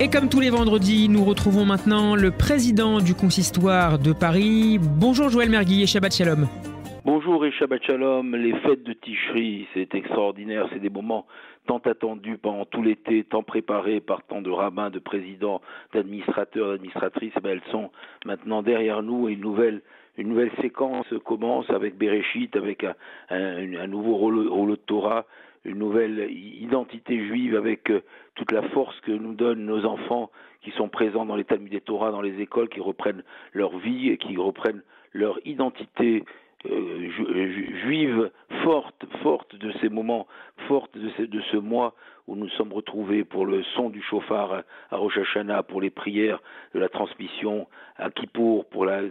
Et comme tous les vendredis, nous retrouvons maintenant le président du consistoire de Paris. Bonjour Joël Mergui et Shabbat Shalom. Bonjour et Shabbat Shalom. Les fêtes de Tishri, c'est extraordinaire, c'est des moments tant attendus pendant tout l'été, tant préparés par tant de rabbins, de présidents, d'administrateurs, d'administratrices. Elles sont maintenant derrière nous et une nouvelle séquence commence avec Bereshit, avec un nouveau rouleau de Torah, une nouvelle identité juive avec toute la force que nous donnent nos enfants qui sont présents dans les Talmudei Torah, dans les écoles, qui reprennent leur vie et qui reprennent leur identité juive forte de ces moments, forte de ce mois où nous sommes retrouvés pour le son du shofar à Rosh Hashanah, pour les prières de la transmission à Kippour,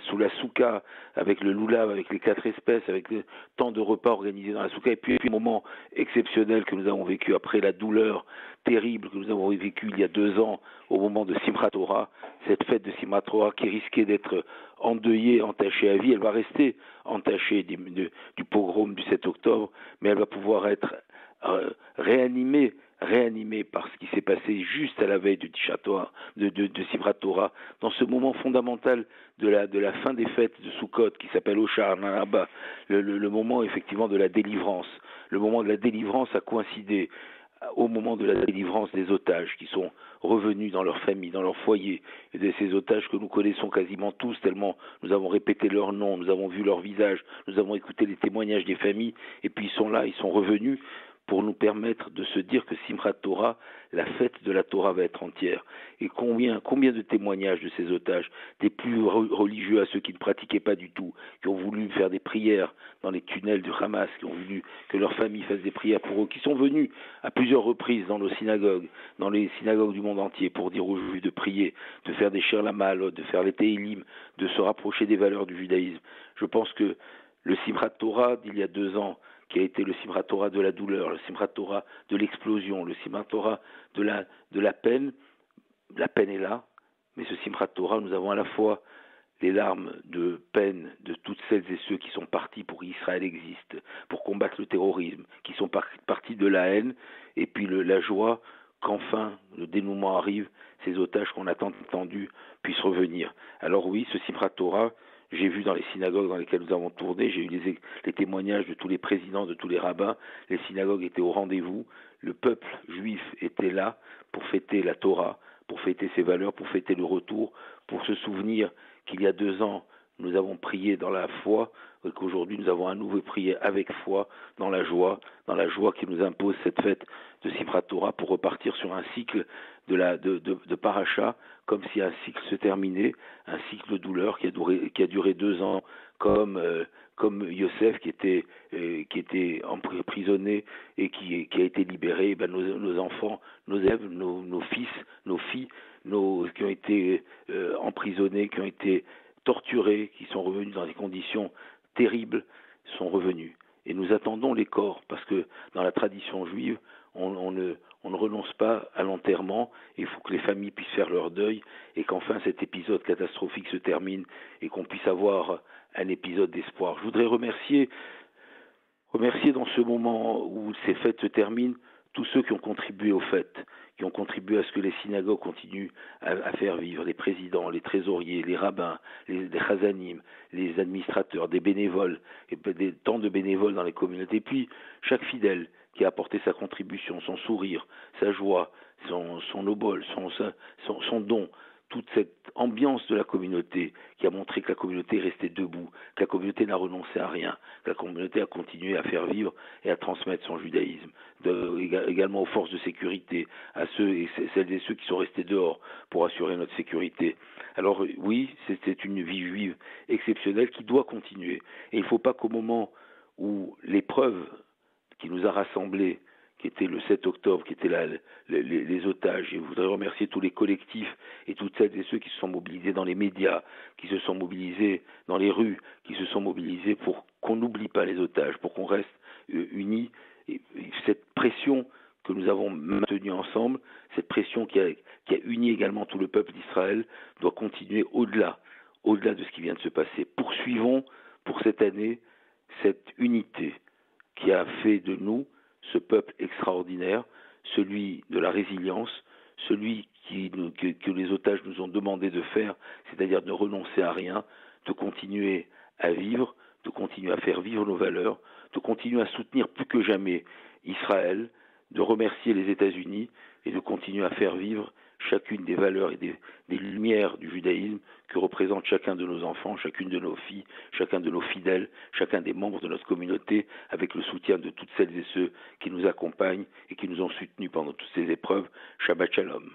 sous la souka, avec le loulav, avec les 4 espèces, avec tant de repas organisés dans la souka, et puis un moment exceptionnel que nous avons vécu après la douleur terrible que nous avons vécue il y a 2 ans au moment de Simchat Torah, cette fête de Simchat Torah qui risquait d'être endeuillée, entachée à vie. Elle va rester entachée du pogrom du 7 octobre, mais elle va pouvoir être réanimée par ce qui s'est passé juste à la veille de Tisha Torah, de Simchat Torah, dans ce moment fondamental de la fin des fêtes de Sukkot qui s'appelle Oshar Naraba, le moment effectivement de la délivrance. Le moment de la délivrance a coïncidé au moment de la délivrance des otages qui sont revenus dans leur famille, dans leur foyer, et de ces otages que nous connaissons quasiment tous tellement nous avons répété leurs noms, nous avons vu leurs visages, nous avons écouté les témoignages des familles, et puis ils sont là, ils sont revenus pour nous permettre de se dire que Simchat Torah, la fête de la Torah va être entière. Et combien de témoignages de ces otages, des plus religieux à ceux qui ne pratiquaient pas du tout, qui ont voulu faire des prières dans les tunnels du Hamas, qui ont voulu que leur famille fasse des prières pour eux, qui sont venus à plusieurs reprises dans nos synagogues, dans les synagogues du monde entier, pour dire aux Juifs de prier, de faire des Shir Lamalot, de faire les Tehillim, de se rapprocher des valeurs du judaïsme. Je pense que le Simchat Torah d'il y a 2 ans, qui a été le Simchat Torah de la douleur, le Simchat Torah de l'explosion, le Simchat Torah de la peine. La peine est là, mais ce Simchat Torah, nous avons à la fois les larmes de peine de toutes celles et ceux qui sont partis pour qu'Israël existe, pour combattre le terrorisme, qui sont partis de la haine, et puis la joie qu'enfin le dénouement arrive, ces otages qu'on a tant attendus puissent revenir. Alors oui, ce Simchat Torah, j'ai vu dans les synagogues dans lesquelles nous avons tourné, j'ai eu les témoignages de tous les présidents, de tous les rabbins, les synagogues étaient au rendez-vous, le peuple juif était là pour fêter la Torah, pour fêter ses valeurs, pour fêter le retour, pour se souvenir qu'il y a 2 ans, nous avons prié dans la foi, et qu'aujourd'hui nous avons à nouveau prié avec foi, dans la joie qui nous impose cette fête de Simchat Torah pour repartir sur un cycle de paracha, comme si un cycle se terminait, un cycle de douleur qui a duré 2 ans, comme Yosef qui était emprisonné et qui a été libéré. Nos enfants, nos élèves, nos fils, nos filles, qui ont été emprisonnés, qui ont été torturés, qui sont revenus dans des conditions terribles, sont revenus. Et nous attendons les corps, parce que dans la tradition juive, on ne renonce pas à l'enterrement, il faut que les familles puissent faire leur deuil, et qu'enfin cet épisode catastrophique se termine, et qu'on puisse avoir un épisode d'espoir. Je voudrais remercier dans ce moment où ces fêtes se terminent, tous ceux qui ont contribué aux fêtes, qui ont contribué à ce que les synagogues continuent à faire vivre, les présidents, les trésoriers, les rabbins, les chazanim, les administrateurs, des bénévoles, et tant de bénévoles dans les communautés, puis chaque fidèle qui a apporté sa contribution, son sourire, sa joie, son obol, son don, toute cette ambiance de la communauté qui a montré que la communauté est restée debout, que la communauté n'a renoncé à rien, que la communauté a continué à faire vivre et à transmettre son judaïsme, également aux forces de sécurité, à celles et ceux qui sont restés dehors pour assurer notre sécurité. Alors oui, c'est une vie juive exceptionnelle qui doit continuer. Et il ne faut pas qu'au moment où l'épreuve qui nous a rassemblés, qui était le 7 octobre, qui étaient là les otages. Et je voudrais remercier tous les collectifs et toutes celles et ceux qui se sont mobilisés dans les médias, qui se sont mobilisés dans les rues, qui se sont mobilisés pour qu'on n'oublie pas les otages, pour qu'on reste unis. Et cette pression que nous avons maintenue ensemble, cette pression qui a uni également tout le peuple d'Israël, doit continuer au-delà de ce qui vient de se passer. Poursuivons pour cette année cette unité qui a fait de nous ce peuple extraordinaire, celui de la résilience, celui que les otages nous ont demandé de faire, c'est-à-dire de ne renoncer à rien, de continuer à vivre, de continuer à faire vivre nos valeurs, de continuer à soutenir plus que jamais Israël, de remercier les États-Unis et de continuer à faire vivre chacune des valeurs et des lumières du judaïsme que représente chacun de nos enfants, chacune de nos filles, chacun de nos fidèles, chacun des membres de notre communauté, avec le soutien de toutes celles et ceux qui nous accompagnent et qui nous ont soutenus pendant toutes ces épreuves. Shabbat Shalom.